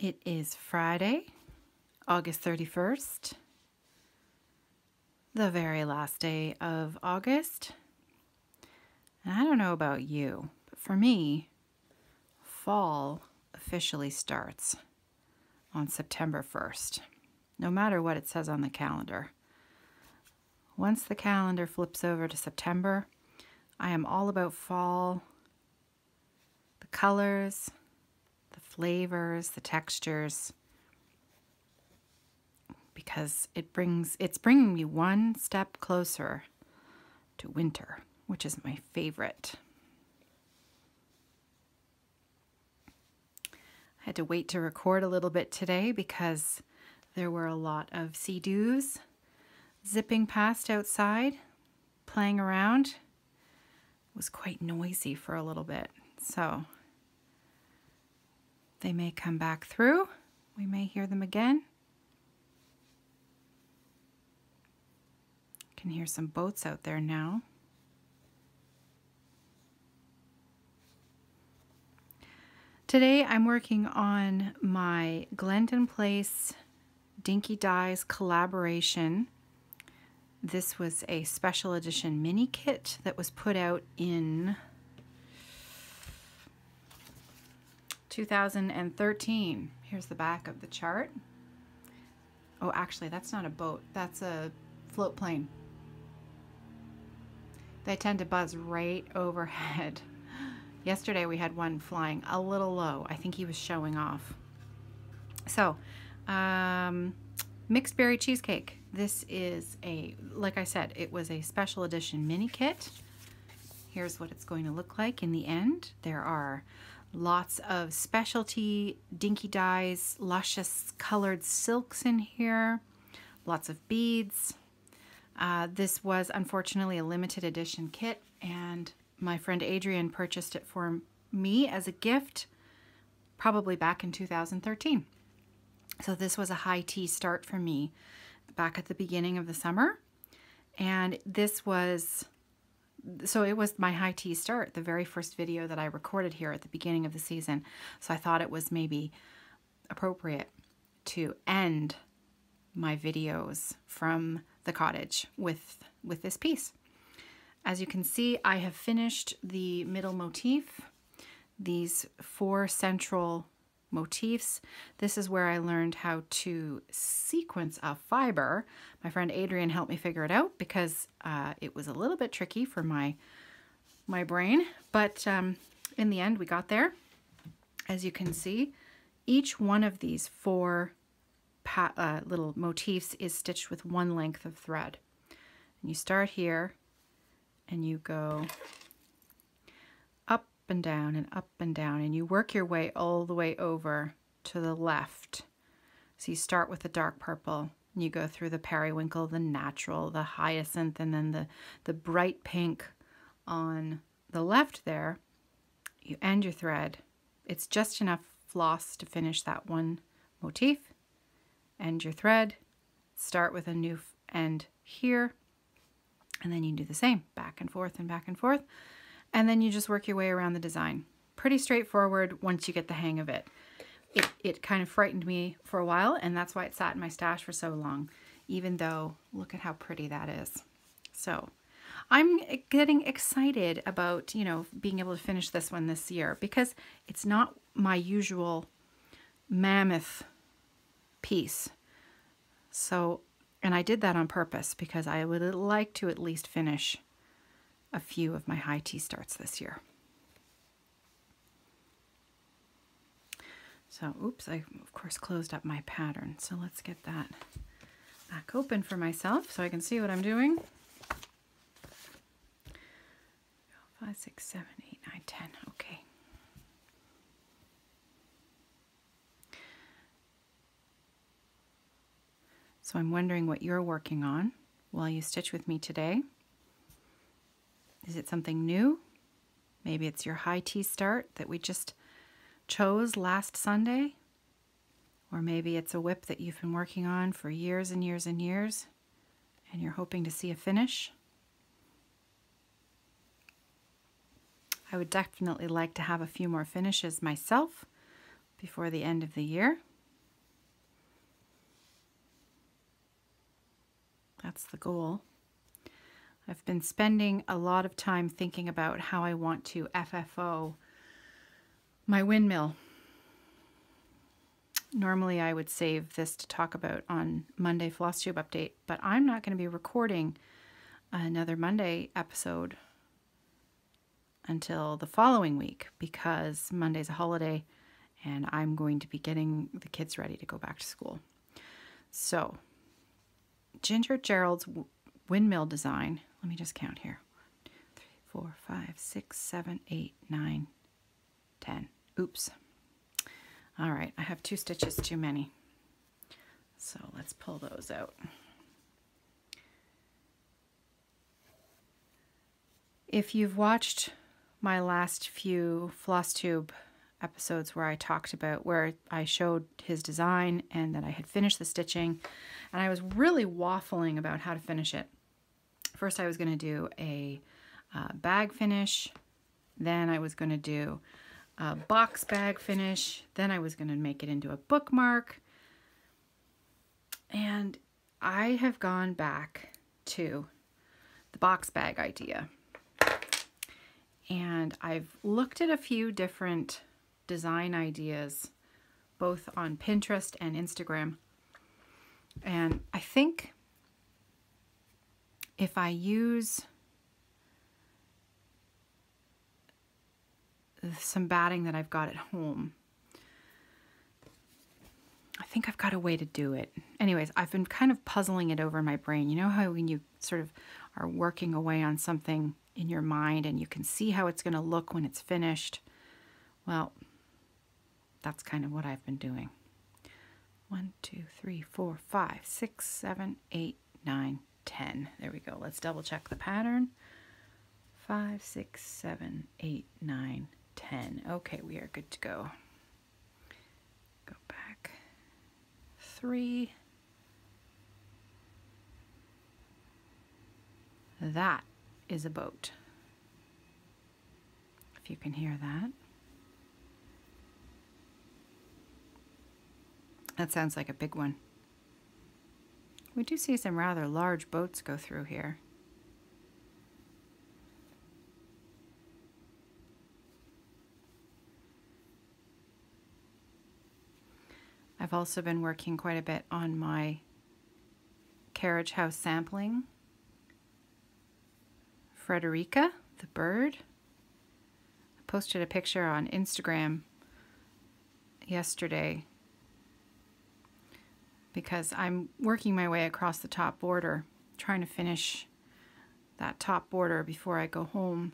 It is Friday, August 31st, the very last day of August. And I don't know about you, but for me, fall officially starts on September 1st, no matter what it says on the calendar. Once the calendar flips over to September, I am all about fall, the colors, the flavors, the textures, because it's bringing me one step closer to winter, which is my favorite. I had to wait to record a little bit today because there were a lot of sea-doos zipping past outside, playing around. It was quite noisy for a little bit, so they may come back through. We may hear them again. I can hear some boats out there now. Today I'm working on my Glendon Place Dinky Dyes collaboration. This was a special edition mini kit that was put out in 2013. Here's the back of the chart. Oh, actually, that's not a boat. That's a float plane. They tend to buzz right overhead. Yesterday we had one flying a little low. I think he was showing off. So, mixed berry cheesecake. This is like I said, it was a special edition mini kit. Here's what it's going to look like in the end. There are lots of specialty dinky dyes, luscious colored silks in here, lots of beads. This was unfortunately a limited edition kit, and my friend Adrian purchased it for me as a gift probably back in 2013. So this was a high tea start for me back at the beginning of the summer, and it was my high tea start, the very first video that I recorded here at the beginning of the season. So I thought it was maybe appropriate to end my videos from the cottage with this piece. As you can see, I have finished the middle motif, these 4 central motifs. This is where I learned how to sequence a fiber. My friend Adrian helped me figure it out because it was a little bit tricky for my brain, but in the end we got there. As you can see, each one of these 4 little motifs is stitched with 1 length of thread. And you start here and you go up and down and up and down, and you work your way all the way over to the left. So you start with the dark purple, and you go through the periwinkle, the natural, the hyacinth, and then the bright pink on the left there. You end your thread. It's just enough floss to finish that one motif. End your thread, start with a new end here, and then you do the same, back and forth and back and forth. And then you just work your way around the design. Pretty straightforward once you get the hang of it. It kind of frightened me for a while, and that's why it sat in my stash for so long, even though look at how pretty that is. So I'm getting excited about, being able to finish this one this year, because it's not my usual mammoth piece. So, and I did that on purpose because I would like to at least finish a few of my high tea starts this year. So, oops, I of course closed up my pattern. So let's get that back open for myself so I can see what I'm doing. 5, 6, 7, 8, 9, 10. Okay. So I'm wondering what you're working on while you stitch with me today. Is it something new? Maybe it's your high tea start that we just chose last Sunday. Or maybe it's a whip that you've been working on for years and years and years, and you're hoping to see a finish. I would definitely like to have a few more finishes myself before the end of the year. That's the goal. I've been spending a lot of time thinking about how I want to FFO my windmill. Normally I would save this to talk about on Monday FlossTube update, but I'm not going to be recording another Monday episode until the following week because Monday's a holiday and I'm going to be getting the kids ready to go back to school. So, Ginger Gerald's windmill design, let me just count here. 1, 2, 3, 4, 5, 6, 7, 8, 9, 10. Oops. All right, I have 2 stitches too many. So let's pull those out. If you've watched my last few FlossTube episodes where I talked about where I showed his design and that I had finished the stitching, and I was really waffling about how to finish it. First I was going to do a bag finish, then I was going to do a box bag finish, then I was going to make it into a bookmark, and I have gone back to the box bag idea. And I've looked at a few different design ideas, both on Pinterest and Instagram. And I think if I use some batting that I've got at home, I think I've got a way to do it. Anyways, I've been kind of puzzling it over in my brain. You know how when you sort of are working away on something in your mind and you can see how it's going to look when it's finished? Well, that's kind of what I've been doing. 1, 2, 3, 4, 5, 6, 7, 8, 9, 10. There we go. Let's double check the pattern. 5, 6, 7, 8, 9, 10. Okay, we are good to go. Go back. 3. That is a boat. If you can hear that. That sounds like a big one. We do see some rather large boats go through here. I've also been working quite a bit on my carriage house sampling. Frederica, the bird. I posted a picture on Instagram yesterday because I'm working my way across the top border, trying to finish that top border before I go home.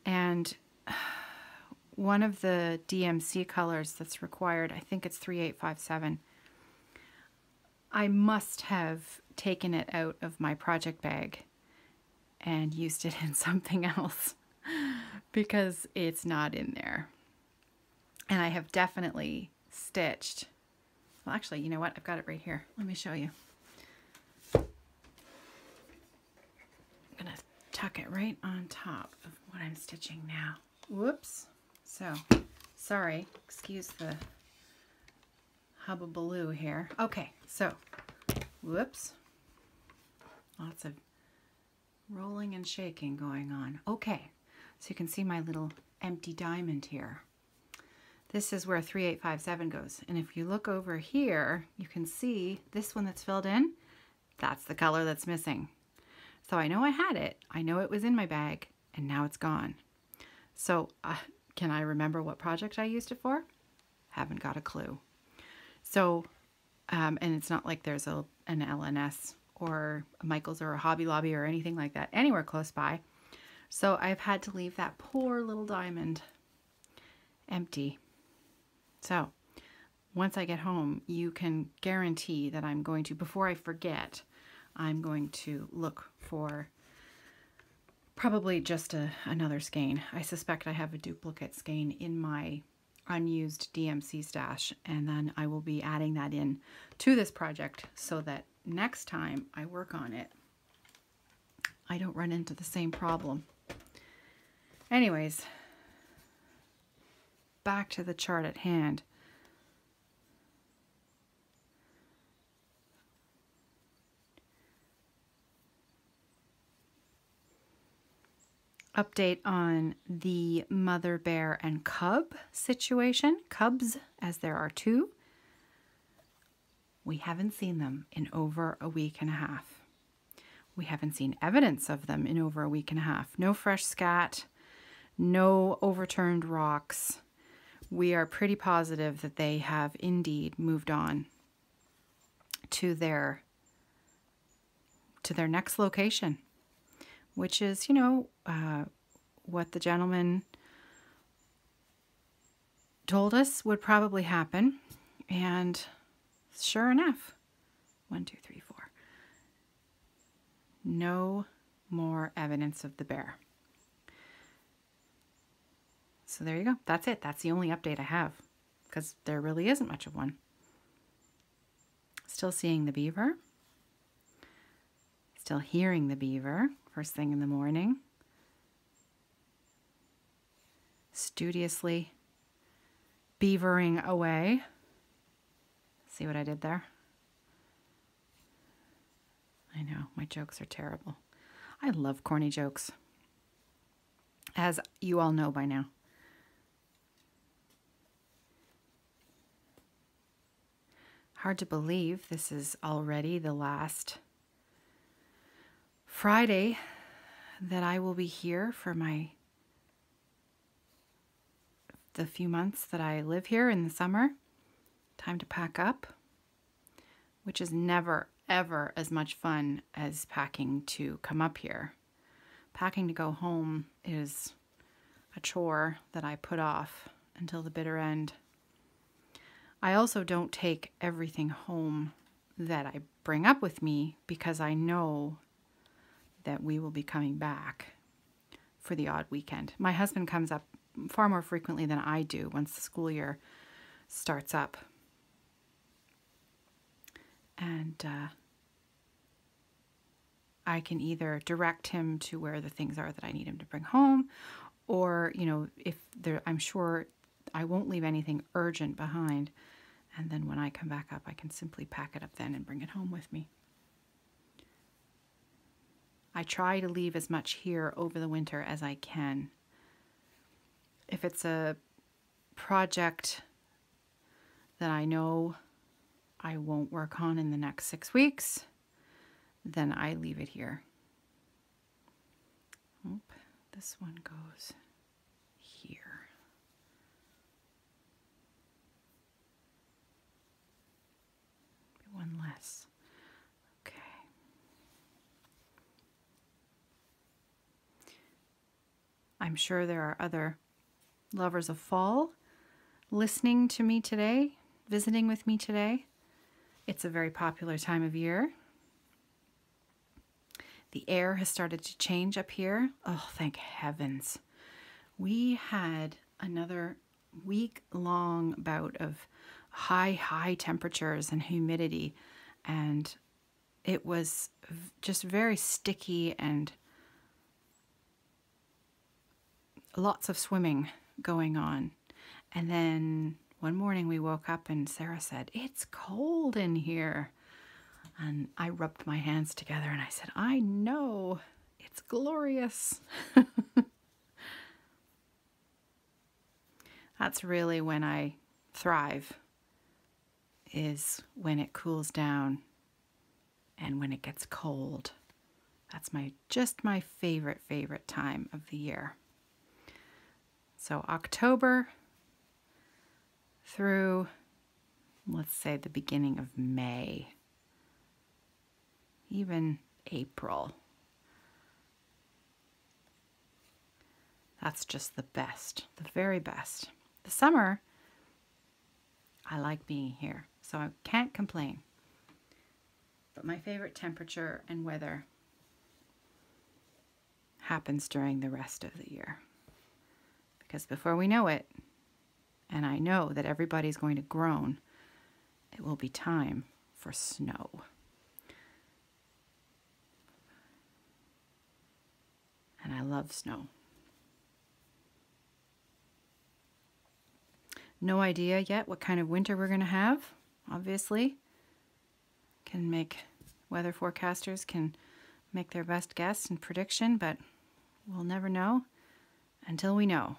And one of the DMC colors that's required, I think it's 3857, I must have taken it out of my project bag and used it in something else because it's not in there. And I have definitely stitched. Well, actually, you know what? I've got it right here. Let me show you. I'm going to tuck it right on top of what I'm stitching now. Whoops. So, sorry. Excuse the hubbubaloo here. Okay, so, whoops. Lots of rolling and shaking going on. Okay, so you can see my little empty diamond here. This is where 3857 goes. And if you look over here, you can see this one that's filled in. That's the color that's missing. So I know I had it. I know it was in my bag, and now it's gone. So can I remember what project I used it for? Haven't got a clue. So, and it's not like there's an LNS or a Michael's or a Hobby Lobby or anything like that anywhere close by. So I've had to leave that poor little diamond empty. So once I get home, you can guarantee that I'm going to, before I forget, I'm going to look for probably just another skein. I suspect I have a duplicate skein in my unused DMC stash, and then I will be adding that in to this project so that next time I work on it, I don't run into the same problem. Anyways, back to the chart at hand. update on the mother bear and cub situation. Cubs, as there are two. We haven't seen them in over a week and a half. We haven't seen evidence of them in over a week and a half. No fresh scat, no overturned rocks. We are pretty positive that they have indeed moved on to their next location, which is, what the gentleman told us would probably happen. And sure enough, 1, 2, 3, 4. No more evidence of the bear. So there you go. That's it. That's the only update I have, because there really isn't much of one. Still seeing the beaver. Still hearing the beaver first thing in the morning. Studiously beavering away. See what I did there? I know, my jokes are terrible. I love corny jokes, as you all know by now. Hard to believe this is already the last Friday that I will be here for the few months that I live here in the summer. Time to pack up, which is never, ever as much fun as packing to come up here. Packing to go home is a chore that I put off until the bitter end. I also don't take everything home that I bring up with me, because I know that we will be coming back for the odd weekend. My husband comes up far more frequently than I do once the school year starts up. And I can either direct him to where the things are that I need him to bring home, or, if there, I'm sure I won't leave anything urgent behind. And then when I come back up, I can simply pack it up then and bring it home with me. I try to leave as much here over the winter as I can. If it's a project that I know I won't work on in the next 6 weeks, then I leave it here. Oh, this one goes here. One less. Okay. I'm sure there are other lovers of fall listening to me today, visiting with me today. It's a very popular time of year. The air has started to change up here. Oh, thank heavens. We had another week-long bout of high temperatures and humidity, and it was just very sticky and lots of swimming going on. And then one morning we woke up and Sarah said, "It's cold in here." And I rubbed my hands together and I said, "I know, it's glorious." That's really when I thrive, is when it cools down and when it gets cold. That's just my favorite time of the year. So October through, let's say, the beginning of May, even April. That's just the best, the very best. The summer, I like being here, so I can't complain. But my favorite temperature and weather happens during the rest of the year. Because before we know it, and I know that everybody's going to groan, it will be time for snow. And I love snow. No idea yet what kind of winter we're going to have, obviously. Weather forecasters can make their best guess and prediction, but We'll never know until we know.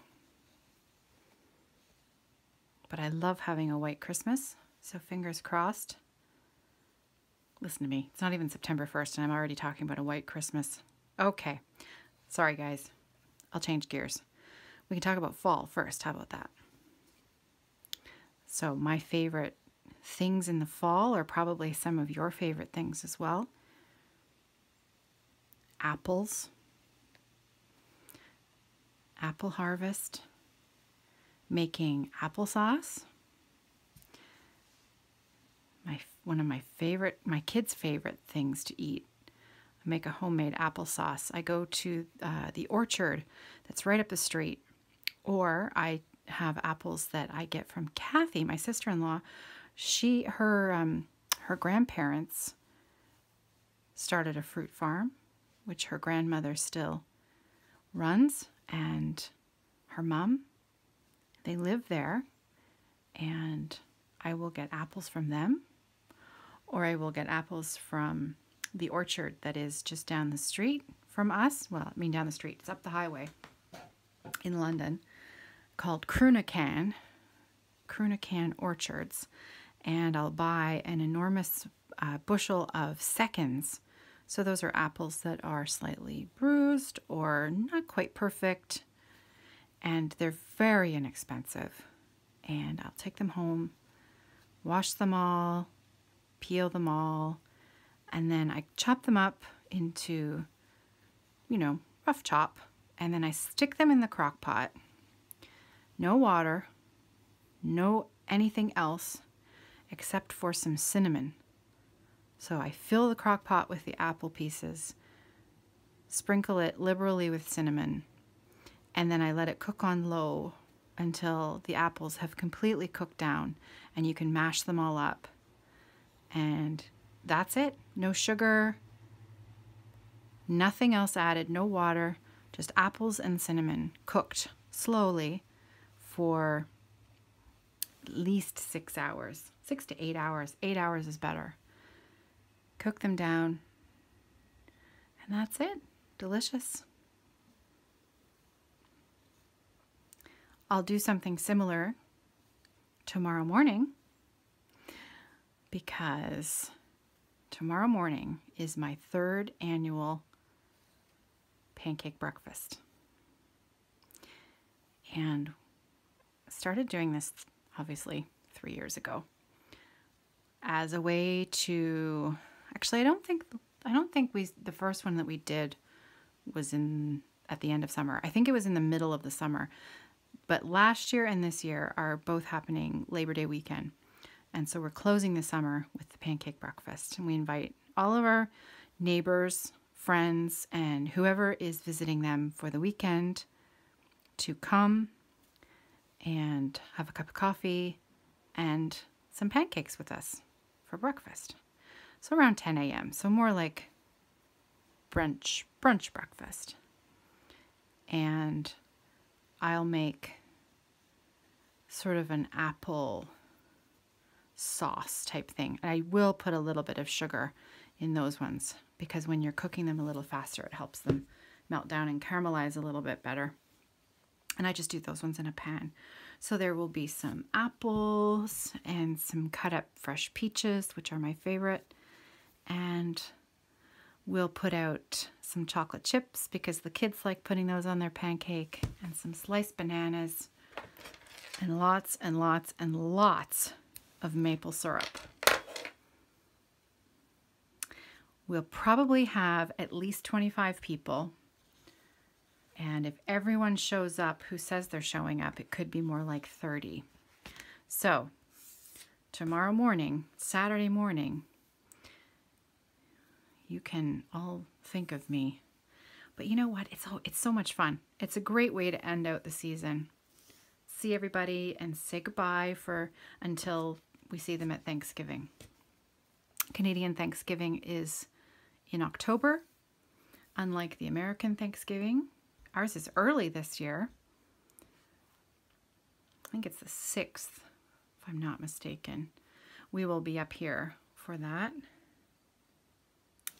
But I love having a white Christmas, so fingers crossed. Listen to me. It's not even September 1st, and I'm already talking about a white Christmas. Okay. Sorry, guys. I'll change gears. We can talk about fall first. How about that? So my favorite things in the fall are probably some of your favorite things as well. Apples. Apple harvest. Making applesauce. One of my kids' favorite things to eat. I make a homemade applesauce. I go to the orchard that's right up the street, or I have apples that I get from Kathy, my sister-in-law. Her grandparents started a fruit farm, which her grandmother still runs, and her mom. They live there, and I will get apples from them, or I will get apples from the orchard that is just down the street from us. Well, I mean down the street. It's up the highway in London, called Crunacan Orchards, and I'll buy an enormous bushel of seconds. So those are apples that are slightly bruised or not quite perfect, and they're very inexpensive. And I'll take them home, wash them all, peel them all, and then I chop them up into, rough chop, and then I stick them in the crock pot. No water, no anything else except for some cinnamon. So I fill the crock pot with the apple pieces, sprinkle it liberally with cinnamon, and then I let it cook on low until the apples have completely cooked down and you can mash them all up. And that's it. No sugar, nothing else added, no water, just apples and cinnamon cooked slowly for at least 6 hours. 6 to 8 hours. 8 hours is better. Cook them down, and that's it. Delicious. I'll do something similar tomorrow morning, because tomorrow morning is my 3rd annual pancake breakfast. And I started doing this, obviously, 3 years ago as a way to... Actually, I don't think the first one that we did was at the end of summer. I think it was in the middle of the summer. But last year and this year are both happening Labor Day weekend. And so we're closing the summer with the pancake breakfast. And we invite all of our neighbors, friends, and whoever is visiting them for the weekend to come and have a cup of coffee and some pancakes with us for breakfast. So around 10 a.m. So more like brunch breakfast. And I'll make sort of an apple sauce type thing. I will put a little bit of sugar in those ones, because when you're cooking them a little faster, it helps them melt down and caramelize a little bit better. And I just do those ones in a pan. So there will be some apples and some cut up fresh peaches, which are my favorite. And we'll put out some chocolate chips because the kids like putting those on their pancake, and some sliced bananas, and lots and lots and lots of maple syrup. We'll probably have at least 25 people. And if everyone shows up who says they're showing up, it could be more like 30. So tomorrow morning, Saturday morning, you can all think of me. But you know what? It's so much fun. It's a great way to end out the season. See everybody and say goodbye until we see them at Thanksgiving. Canadian Thanksgiving is in October, unlike the American Thanksgiving. Ours is early this year. I think it's the 6th, if I'm not mistaken. We will be up here for that.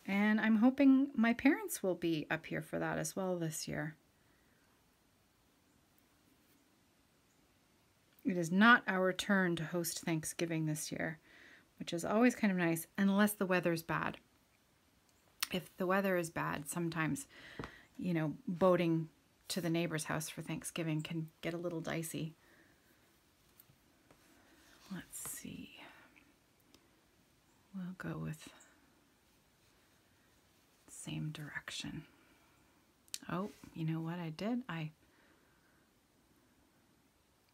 And I'm hoping my parents will be up here for that as well this year. It is not our turn to host Thanksgiving this year, which is always kind of nice, unless the weather's bad. If the weather is bad, sometimes, you know, boating to the neighbor's house for Thanksgiving can get a little dicey. Let's see. We'll go with same direction. Oh, you know what I did? I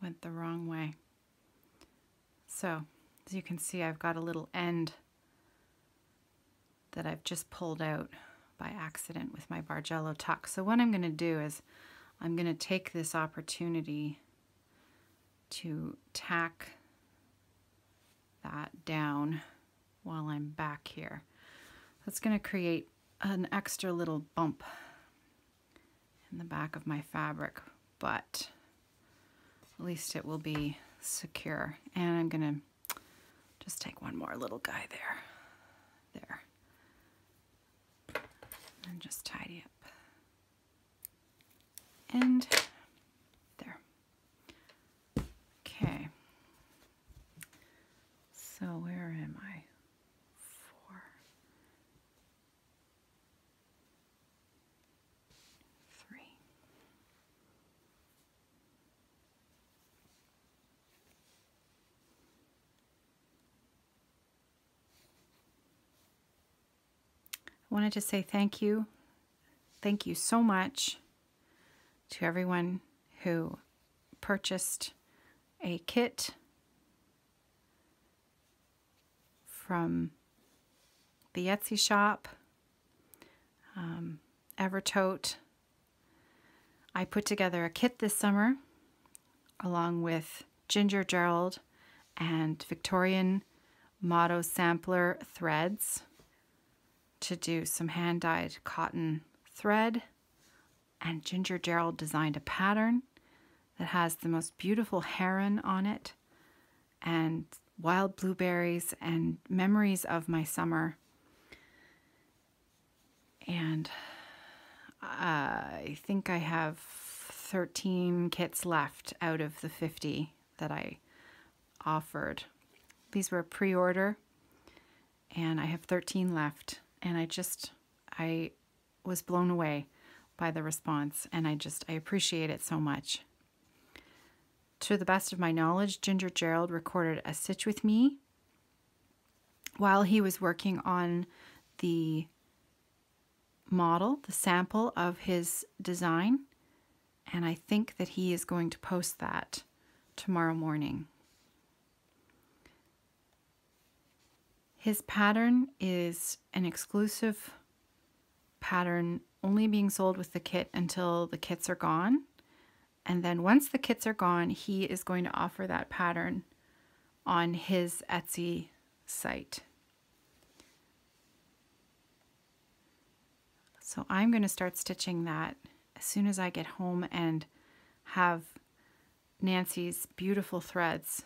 went the wrong way. So, as you can see, I've got a little end that I've just pulled out by accident with my Bargello tuck. So what I'm going to do is I'm going to take this opportunity to tack that down while I'm back here. That's going to create an extra little bump in the back of my fabric, but at least it will be secure. And I'm going to just take one more little guy there, and just tidy up. And there. Okay. So where am I? 4, 3. I wanted to say thank you. Thank you so much to everyone who purchased a kit from the Etsy shop, Evertote. I put together a kit this summer along with Ginger Gerald and Victorian Motto sampler threads to do some hand-dyed cotton thread, and Ginger Gerald designed a pattern that has the most beautiful heron on it and wild blueberries and memories of my summer. And I think I have 13 kits left out of the 50 that I offered. These were pre-order, and I have 13 left. And I was blown away by the response, and I appreciate it so much. To the best of my knowledge, Ginger Gerald recorded a stitch with me while he was working on the model, the sample of his design, and I think that he is going to post that tomorrow morning. His pattern is an exclusive pattern only being sold with the kit until the kits are gone. And then once the kits are gone, he is going to offer that pattern on his Etsy site. So I'm going to start stitching that as soon as I get home and have Nancy's beautiful threads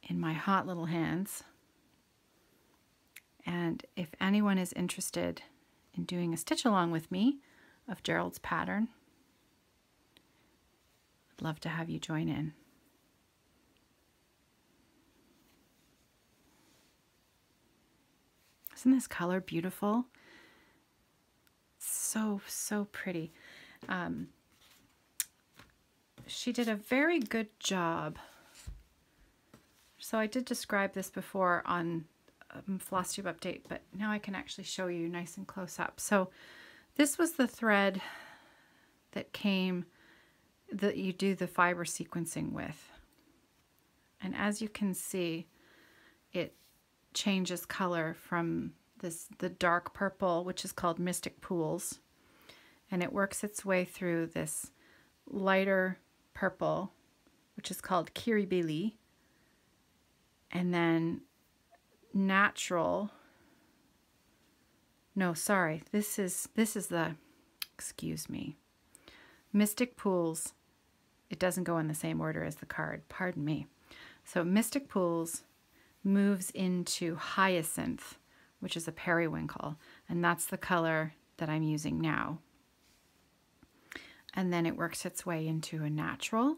in my hot little hands. And if anyone is interested in doing a stitch along with me of Gerald's pattern, I'd love to have you join in. Isn't this color beautiful? So, so pretty. She did a very good job. So I did describe this before on FlossTube Update, but now I can actually show you nice and close up. So this was the thread that came, that you do the fiber sequencing with. And as you can see, it changes color from the dark purple, which is called Mystic Pools, and it works its way through this lighter purple, which is called Kiribili, and then natural, no, sorry, this is the, excuse me, Mystic Pools. It doesn't go in the same order as the card, pardon me. So Mystic Pools moves into Hyacinth which is a periwinkle, and that's the color that I'm using now. And then it works its way into a natural,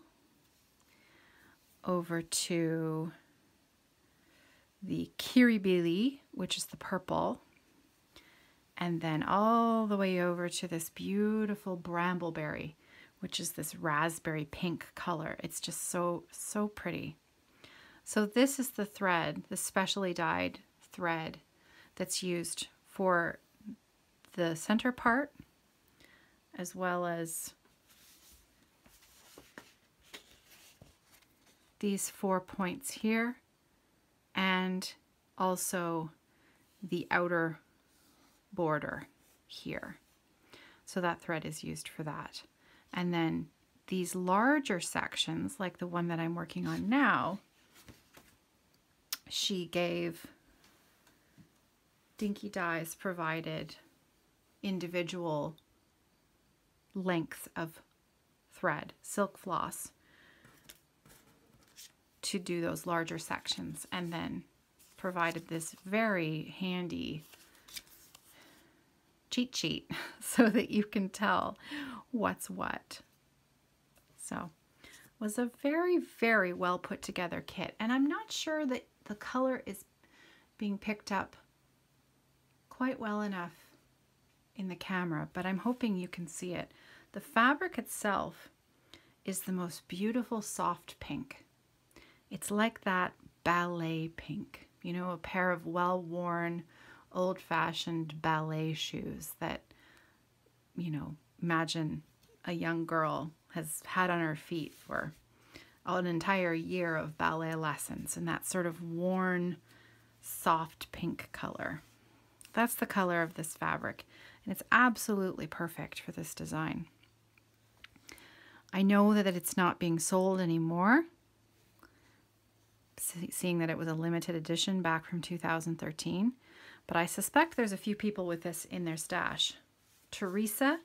over to the kiribili, which is the purple, and then all the way over to this beautiful brambleberry, which is this raspberry pink color. It's just so pretty. So this is the thread, the specially dyed thread that's used for the center part, as well as these 4 points here, and also the outer border here. So that thread is used for that. And then these larger sections, like the one that I'm working on now, she gave, Dinky Dyes provided individual lengths of thread, silk floss, to do those larger sections, and then provided this very handy cheat sheet so that you can tell what's what. So it was a very well put together kit, and I'm not sure that the color is being picked up quite well enough in the camera, but I'm hoping you can see it. The fabric itself is the most beautiful soft pink. It's like that ballet pink, you know, a pair of well-worn, old-fashioned ballet shoes that, you know, imagine a young girl has had on her feet for an entire year of ballet lessons, and that sort of worn, soft pink color. That's the color of this fabric, and it's absolutely perfect for this design. I know that it's not being sold anymore, seeing that it was a limited edition back from 2013, but I suspect there's a few people with this in their stash. Teresa,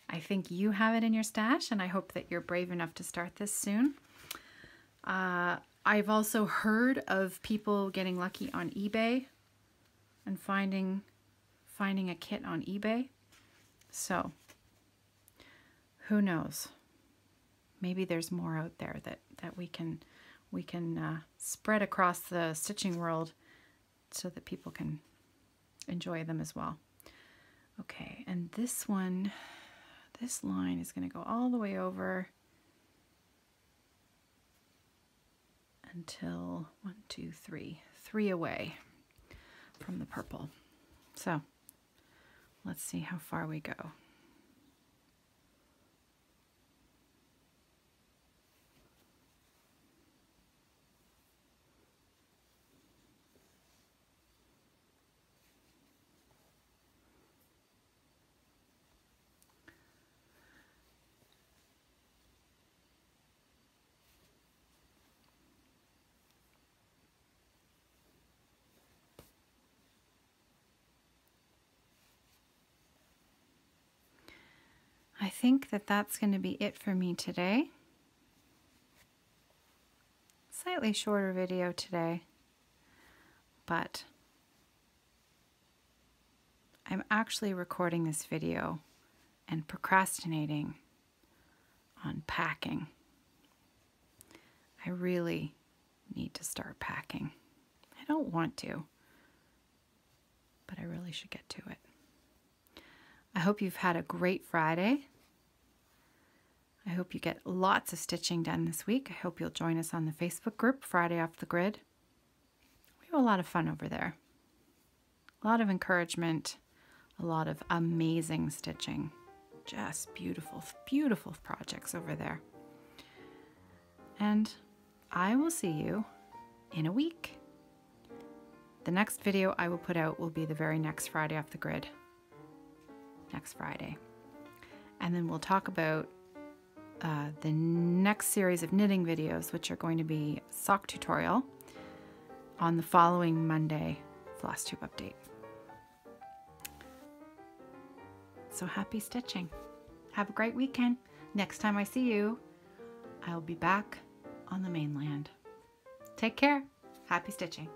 I think you have it in your stash, and I hope that you're brave enough to start this soon. I've also heard of people getting lucky on eBay and finding a kit on eBay. So who knows? Maybe there's more out there that we can spread across the stitching world so that people can enjoy them as well. Okay, and this line is going to go all the way over until 1, 2, 3 away from the purple. So let's see how far we go. I think that that's going to be it for me today. Slightly shorter video today, but I'm actually recording this video and procrastinating on packing. I really need to start packing. I don't want to, but I really should get to it. I hope you've had a great Friday. I hope you get lots of stitching done this week. I hope you'll join us on the Facebook group, Friday Off the Grid. We have a lot of fun over there. A lot of encouragement, a lot of amazing stitching. Just beautiful, beautiful projects over there. And I will see you in a week. The next video I will put out will be the very next Friday Off the Grid. Next Friday. And then we'll talk about the next series of knitting videos, which are going to be sock tutorial on the following Monday FlossTube update. So happy stitching. Have a great weekend. Next time I see you, I'll be back on the mainland. Take care. Happy stitching.